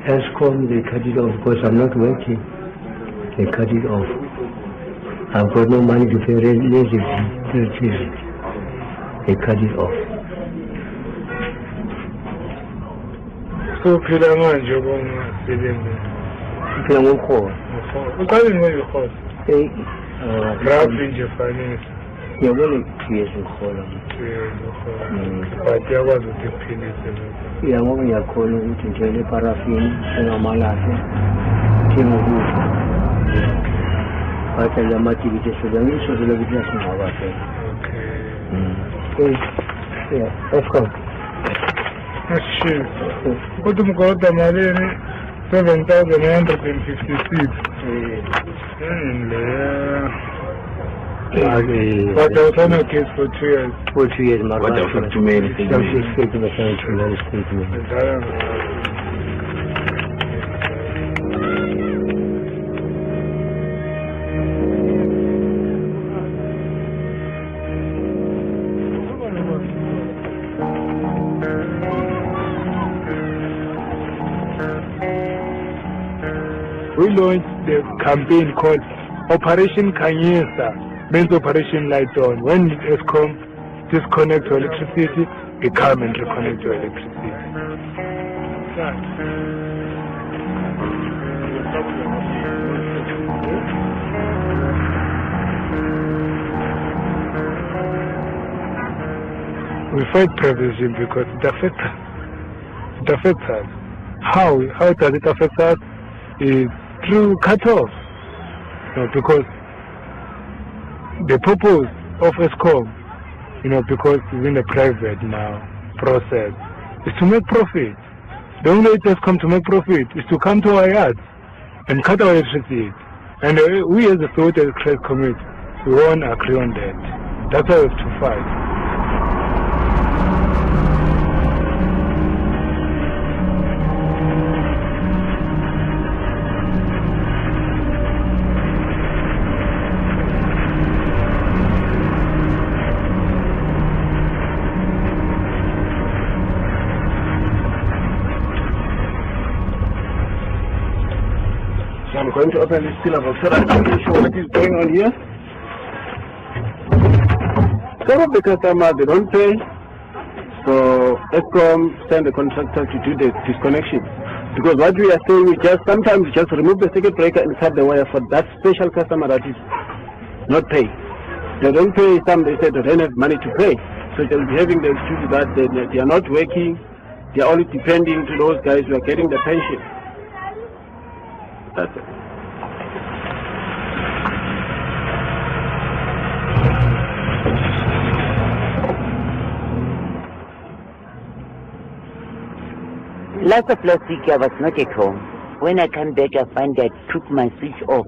ESCOM, they cut it off because I'm not working. They cut it off. I've got no money to pay electricity. They cut it off. So, phela manje kongasebenzi. Phela ngokuhola. Uqale ngokuhola. Roughly nje finance. Yabona 2 years ukuhola. But yakwazi ukuthi kuphilise lokho. Ya ngoba ngiyakhona ukuthi ngitshele parafini engamalahle. Thenga ukudla. Bathi lamatikiti esuka ngisho vele ukuthi asingaba phela. Okay. Yeah, ESCOM. Shit. Kodwa umgoda malini 7,956. But there was no case for 2 years. For 2 years, What the fuck to me? We launched the campaign called Operation Kanyesa, means Operation Light On. When ESCOM disconnect to electricity, we come and reconnect to electricity. We fight privilege because it affects us. It affects us. How does it affect us? Is through cut-off. Because the purpose of ESCOM, because it's in a private now process, is to make profit. The only way ESCOM to make profit is to come to our yards and cut our electricity. And we as the Soweto Credit Committee, we won't agree on that. That's why we have to fight. I'm going to open this syllabus so that I can show what is going on here. Some of the customers, they don't pay, so ESCOM send the contractor to do the disconnection. Because what we are saying is sometimes we just remove the circuit breaker and cut the wire for that special customer that is not paying. They don't pay, they say they don't have money to pay. So they'll be having the excuse that they are not working, they are only depending to those guys who are getting the pension. That's it. Last week I was not at home. When I come back, I find I took my switch off.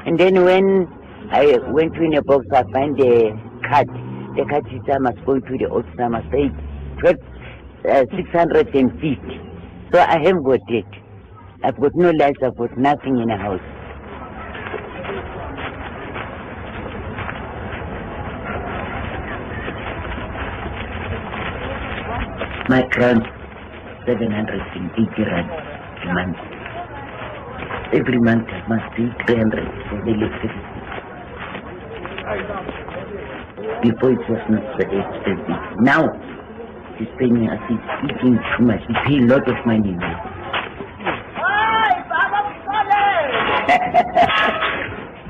And then when I went to in a box, I find the card. The card is I must go to the old number, say 650. So I haven't got it. I've got no lights, I've got nothing in the house. My grant, 780 rand a month. Every month I must pay 300 for the electricity. Before it was not so expensive. Now, it's paying us, it's eating too much. We pay a lot of money now.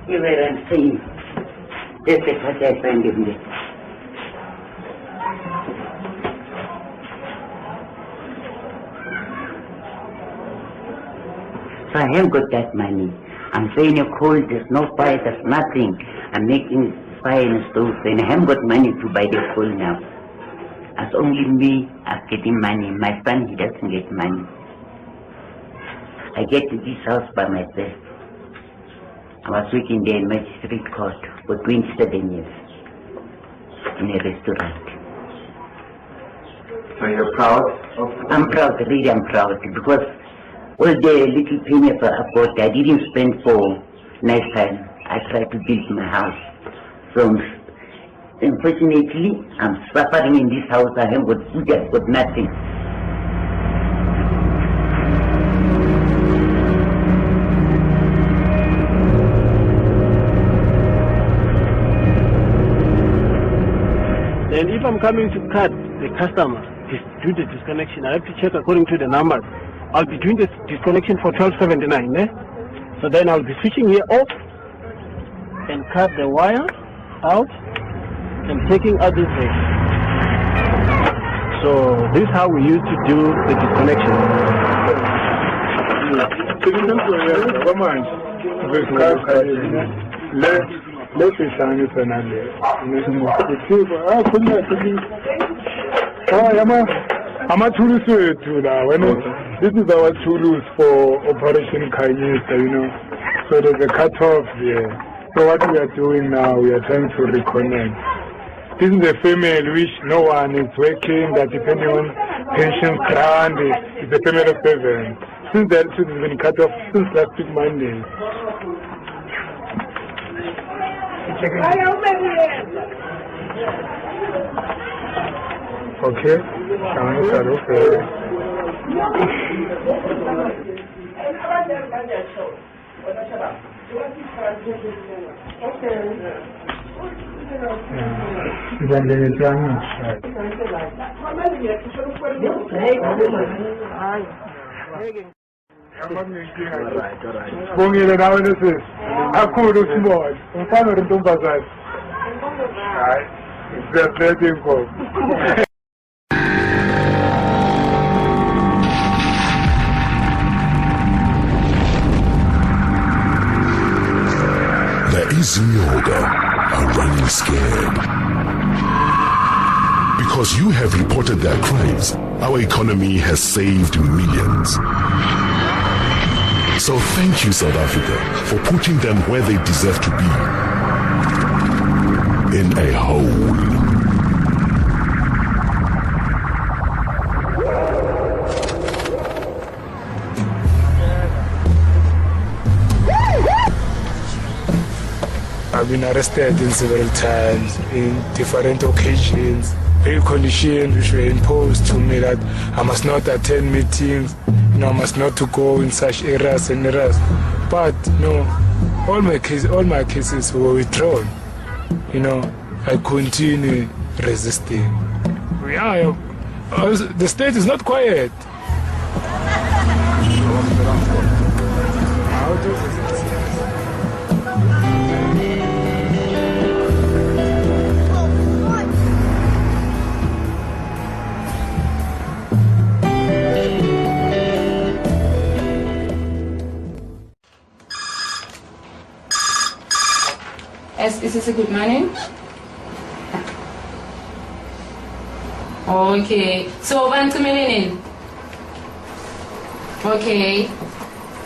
You were saying, that's what I find in there. So I haven't got that money. I'm saying a cold, there's no fire, there's nothing. I'm making fire in a stove and I haven't got money to buy the coal now. As only me, I'm getting money. My son, he doesn't get money. I get to this house by myself. I was working there in Magistrate Court for 27 years in a restaurant. So you're proud of it? I'm proud, really I'm proud, because all the little penny I got, I didn't spend for nice time. I tried to build my house from Unfortunately, I'm suffering in this house. I haven't got food, I've got nothing. And if I'm coming to cut the customer to do the disconnection, I have to check according to the numbers. I'll be doing this disconnection for 1279, eh? So then I'll be switching here off and cut the wire out and taking out this way. So this is how we used to do the disconnection. Let's say Shani Fernandez. I'm a tourist to that. This is our tourist for Operation Kayisa, you know. So there's a cutoff here. So what we are doing now, we are trying to reconnect. This is a family which no one is working, that depending on pension grant, it's a family of 7. Since that has been cut off since last week Monday. Okay, Bongile nawe nesi akhulu small ufana nontombazana hayi ziyaphethe inkomo. The Izinyoka are running scared. Because you have reported their crimes, our economy has saved millions. So thank you, South Africa, for putting them where they deserve to be. In a hole. I've been arrested in several times, in different occasions, bail conditions which were imposed to me that I must not attend meetings, I must not to go in such areas and areas. But all my cases were withdrawn. I continue resisting. The state is not quiet. Is this a good morning? Okay. So, 1 million. Okay.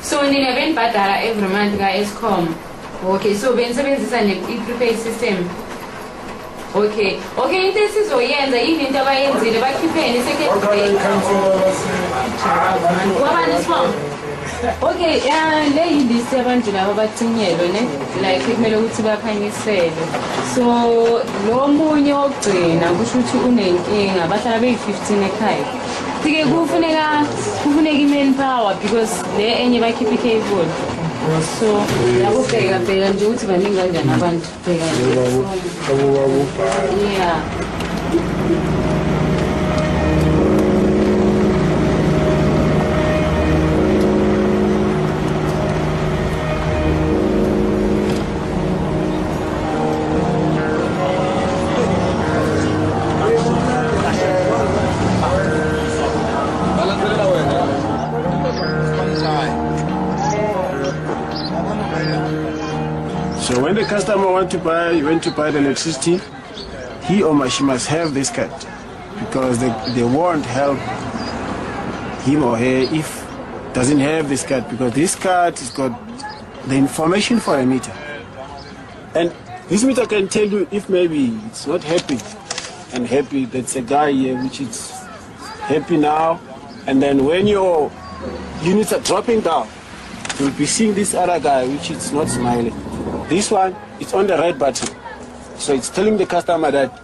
So, in the event that every month guys come. Okay. So, when somebody is an prepaid system. Okay. Okay. This is what even the back in second pay. What is wrong? Okay, lady this seven to have about 10 years, like so no more your train, I wish you unenking, but I be 15 a kite. Take a goof manpower because they any by keep cable. So I will pay a pay and do to my England and I want to pay. Yeah. So when the customer went to buy the electricity, he or she must have this card because they won't help him or her if doesn't have this card, because this card has got the information for a meter. And this meter can tell you if maybe it's not happy and happy, that's a guy here which is happy now, and then when your units are dropping down, you'll be seeing this other guy which is not smiling. This one, it's on the red button. So it's telling the customer that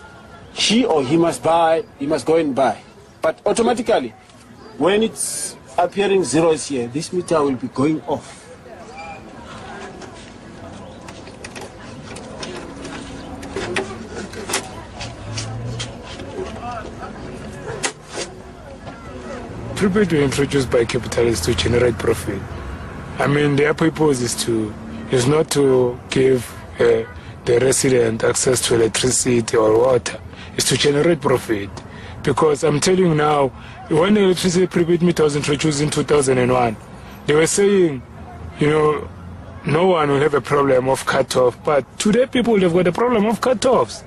she or he must buy, he must go and buy. But automatically, when it's appearing zeros here, this meter will be going off. Prepaid were introduced by capitalists to generate profit. I mean, their purpose is not to give the resident access to electricity or water. It's to generate profit. Because I'm telling you now, when the electricity prepaid meter was introduced in 2001, they were saying, you know, no one will have a problem of cut-off. But today people have got a problem of cut-offs.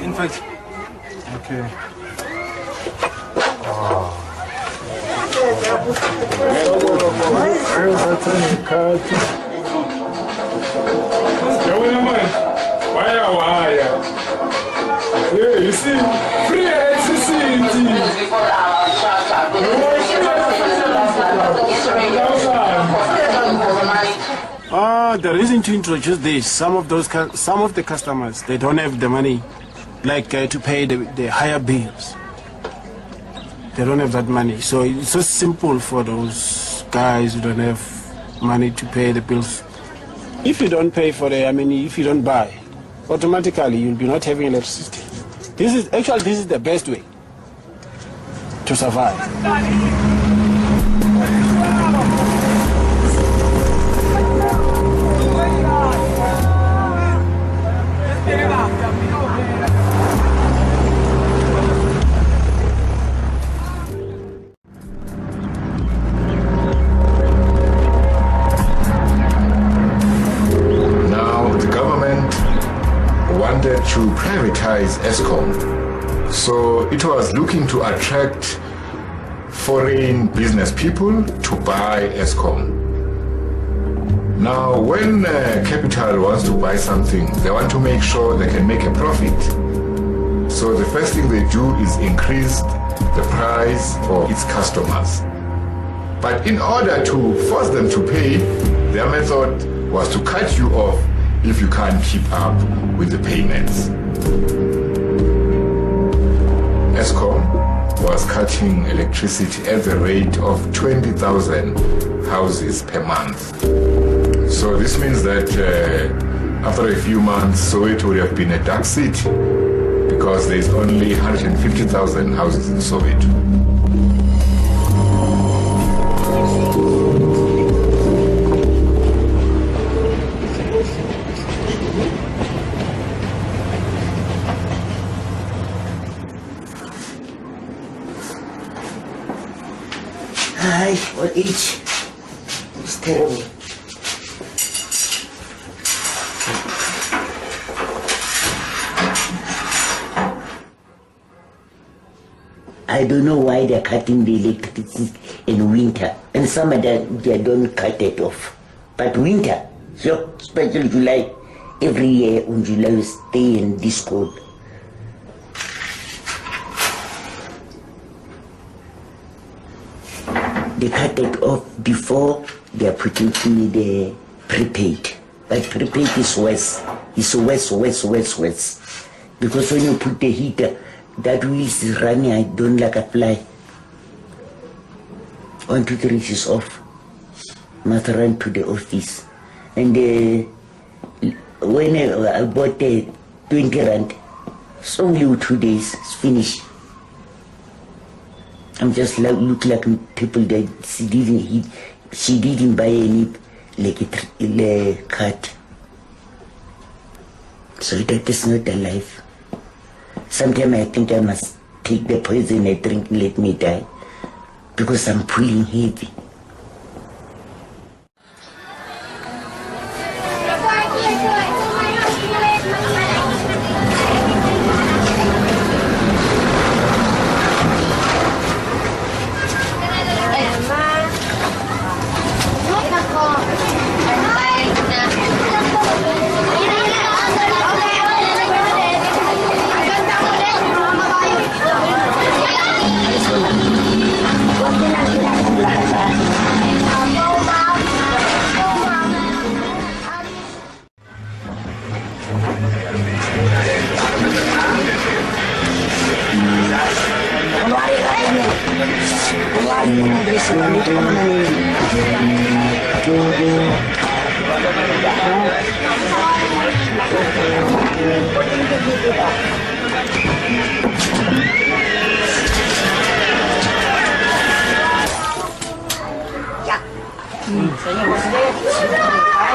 In fact, Okay. Yeah, you see, free electricity. the reason to introduce this, some of the customers, they don't have the money, like to pay the higher bills. They don't have that money, so it's so simple for those guys who don't have money to pay the bills. If you don't pay for if you don't buy, automatically you'll be not having electricity. This is the best way to survive. To privatize ESCOM. So it was looking to attract foreign business people to buy ESCOM. Now, when capital wants to buy something, they want to make sure they can make a profit. So the first thing they do is increase the price for its customers. But in order to force them to pay, their method was to cut you off if you can't keep up with the payments. ESCOM was cutting electricity at the rate of 20,000 houses per month. So this means that after a few months, Soweto would have been a dark city because there's only 150,000 houses in Soweto. For each, it's terrible. I don't know why they're cutting the electricity in winter, and summer they don't cut it off. But winter, so especially July, every year in July we stay in this cold. They cut it off before they are putting in the prepaid. But prepaid is worse. It's worse. Because when you put the heater, that wheel is running, I don't like a fly. 1, 2, 3 is off. Must run to the office. And when I bought the 20 rand, it's only 2 days, it's finished. I'm just look like people that she didn't buy any like card. So that is not a life. Sometimes I think I must take the poison I drink and let me die because I'm pulling heavy.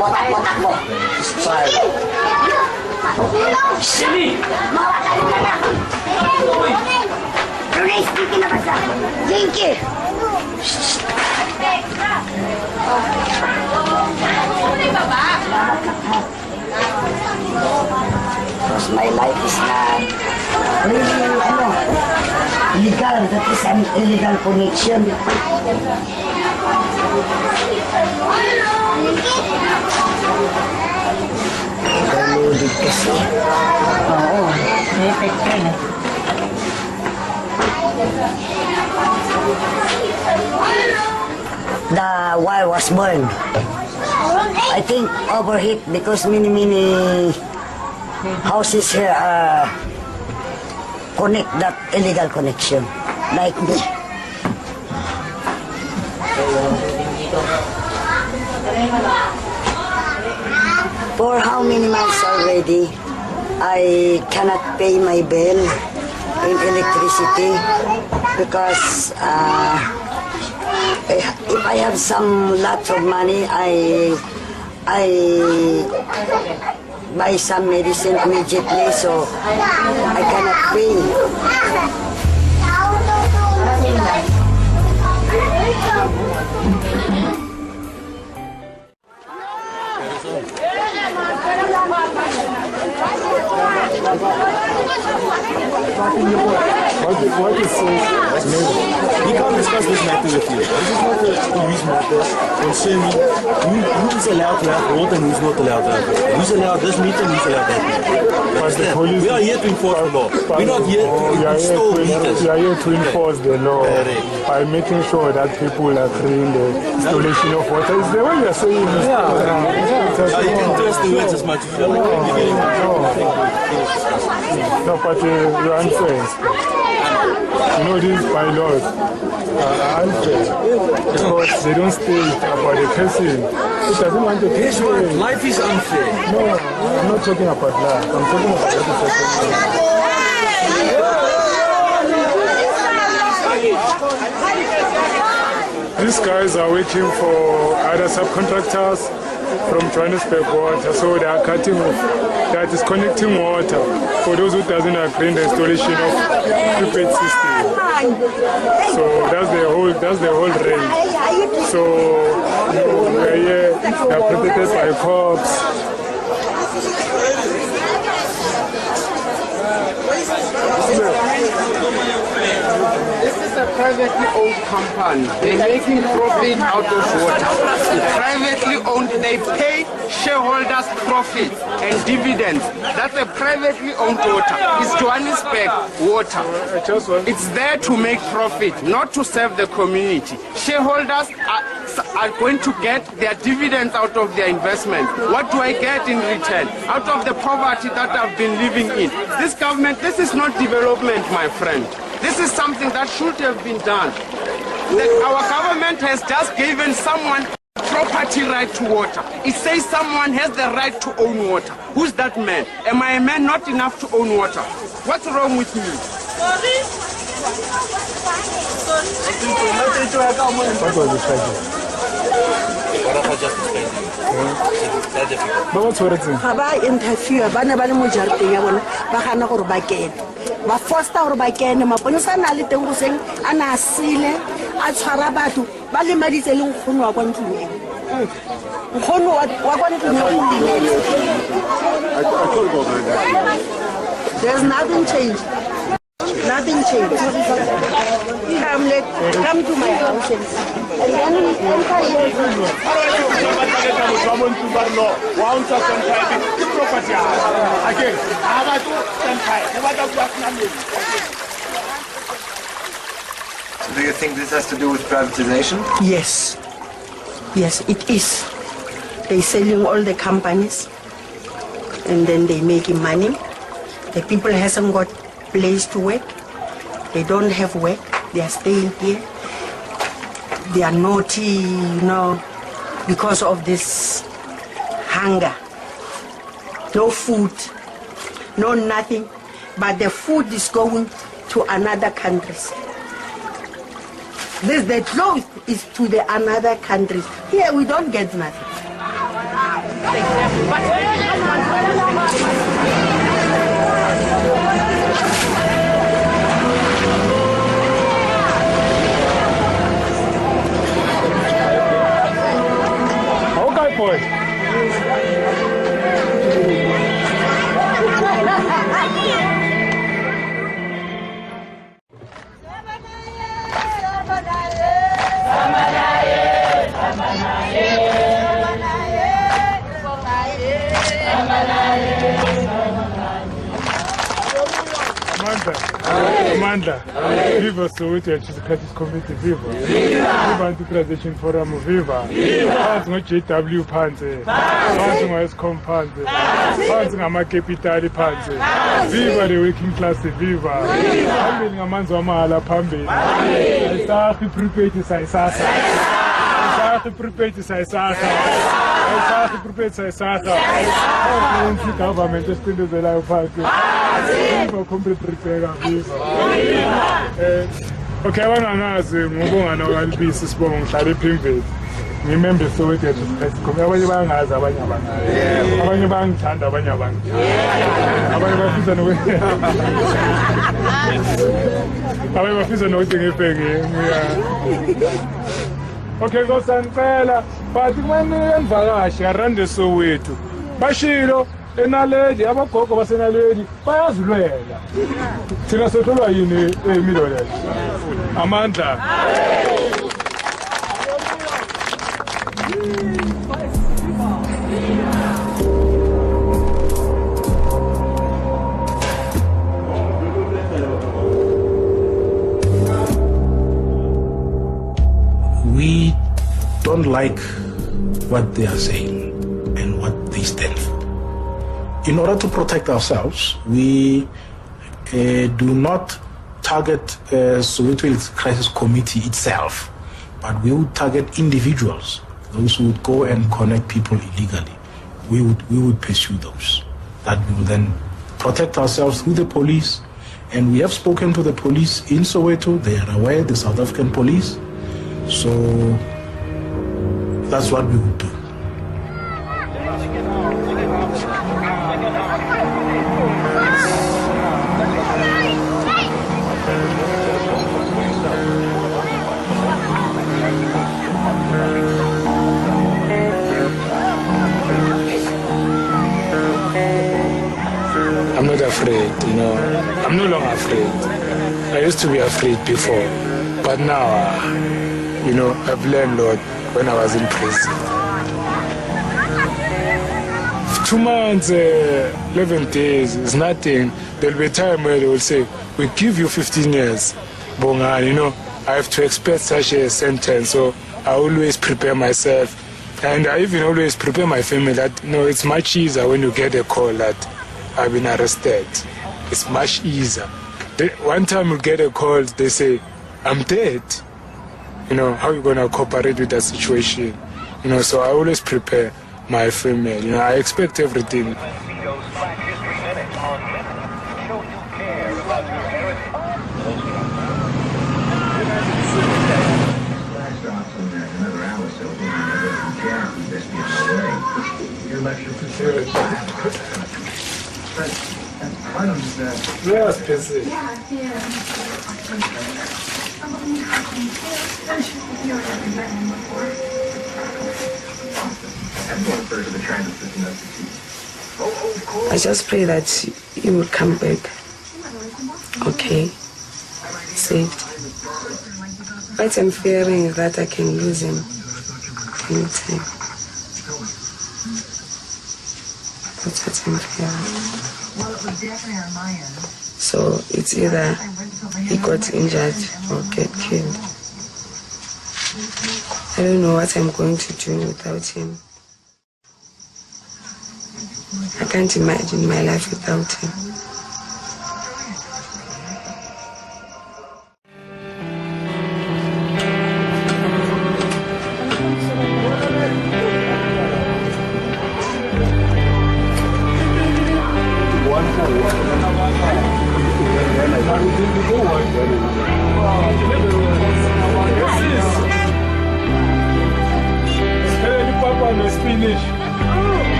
Botak-botak mo. Sini. Runes, dito na basa. Jinky. Because my life is not really, illegal. That is an illegal connection. Kalulid kasi. Oo, perfect ka na. The wire was burned. I think overheat because many houses here connect that illegal connection like this. For how many months already, I cannot pay my bill in electricity because if I have some lots of money, I buy some medicine immediately, so I cannot pay. What it says, we can't discuss this matter with you. This is not a police matter concerning who is allowed to have water and who's not allowed to have water. Who's allowed this meter and who's allowed that meter. We are here to enforce the law. We're not here to install meters. We are here to enforce the law by making sure that people are free in the installation of water. It's the way you are saying it. You can twist the words as much as you like. No, but you're unfair. You know, these bylaws are unfair because they don't state about the person. It doesn't want to Guess what? Life is unfair. No, I'm not talking about life. I'm talking about the These guys are waiting for other subcontractors from Johannesburg Water, so they are cutting off. That is connecting water for those who doesn't agree in the installation of prepaid system. So that's the whole range. So we're here, they are protected by cops. This is a privately owned company. They're making profit out of water. Privately owned, they pay shareholders profit and dividends. That's a privately owned water. It's Johannesburg water. It's there to make profit, not to serve the community. Shareholders are going to get their dividends out of their investment. What do I get in return? Out of the poverty that I've been living in. This government, this is not development, my friend. This is something that should have been done. Our government has just given someone property right to water. It says someone has the right to own water. Who's that man? Am I a man not enough to own water? What's wrong with me? What was the title? But what's what Haba interfere, bana ba le mo jarteng ya bona ba gana gore ba kene. Ba foster gore ba kene maponisa na le teng go seng ana sile a tshwara batho ba le maditse le nkgono wa kwa ntlong. Nkgono wa kwa ntlong. There's nothing changed. Nothing changed. Come to my house and then we enter here. So do you think this has to do with privatization? Yes. Yes, it is. They're selling all the companies and then they're making money. The people hasn't got place to work. They don't have work. They are staying here. they are naughty, because of this hunger. No food, no nothing, but the food is going to another countries. The clothes is to the another countries. Here we don't get nothing. Okay, boy. Amanda, viva Soweto Electricidad Committee, viva. Viva Anti-Transition Forum, viva. Phansi ngo-JW phansi. Phansi ngo-ESCOM phansi. Phansi ngama-Capital phansi. Viva the working class, viva. Phambili ngamanzi wamahala phambili. Ayisakho i-prepaid sayisakha. Ayisakho i-prepaid sayisakha. Ayisakho i-prepaid sayisakha. Awuyenzi i-government esicindezelayo phansi. Viva complete repair, viva. Okay, abanazi ngubonga nokalibisi sibonga ngihlala ePimville. Ngimembe Soweto Electricidad. Abanye bayangazi abanye abanazi. Abanye bayangithanda abanye abantu. Abanye bafisa nokuthi abanye bafisa nokuthi ngifeke ngiya. Okay, ngosangicela but kumele enivakashi arande Soweto. Bashilo enaledi abagogo basenaledi bayazilwela. Thina sotholwa yini emilolela? Amandla. We don't like what they are saying and what they stand for. In order to protect ourselves, we do not target Soweto Crisis Committee itself, but we would target individuals, those who would go and connect people illegally. We would pursue those. That we will then protect ourselves through the police, and we have spoken to the police in Soweto. They are aware, the South African police. So that's what we would do. I'm not afraid, I'm no longer afraid. I used to be afraid before, but now, I've learned a lot when I was in prison. 2 months, 11 days is nothing. There'll be a time where they will say, we give you 15 years. Bonga, I have to expect such a sentence, so I always prepare myself. And I even always prepare my family that, it's much easier when you get a call that I've been arrested. It's much easier. One time you get a call, they say, I'm dead. How are you going to cooperate with that situation? So I always prepare my family. I expect everything. Yes, busy. I just pray that you will come back. Okay. Saved. But I'm fearing that I can lose him anytime. That's what I'm fearing. So it's either he got injured or get killed. I don't know what I'm going to do without him. I can't imagine my life without him.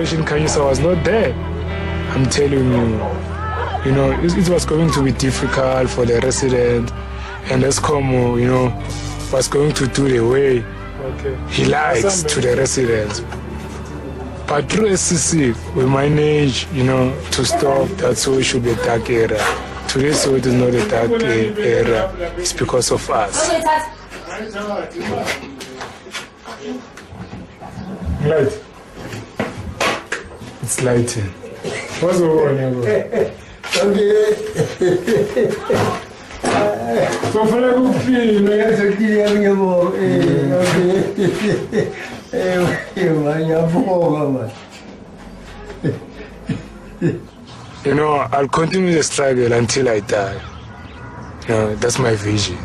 Operation Kanyisa was not there, I'm telling you, it was going to be difficult for the residents, and Eskom, was going to do the way he likes to the residents. But through SCC, we managed, to stop that social be a dark area. Today, so it is not a dark area. It's because of us. Light. It's lighting. What's over here? Okay. So for the feel, I have to kill you. I'll continue the struggle until I die. That's my vision.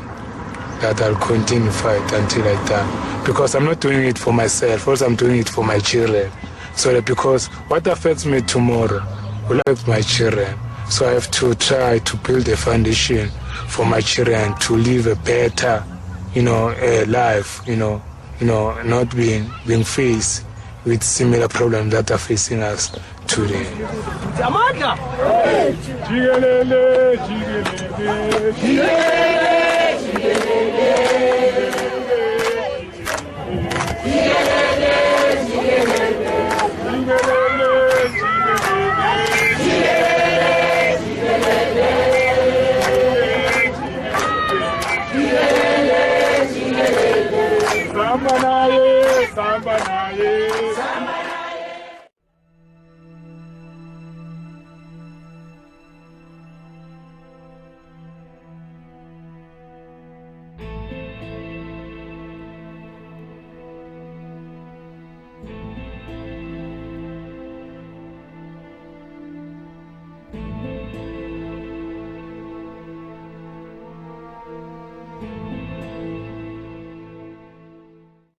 That I'll continue to fight until I die. Because I'm not doing it for myself, also I'm doing it for my children. So that because what affects me tomorrow will affect my children. So I have to try to build a foundation for my children to live a better, life, not being faced with similar problems that are facing us today. Jamaica!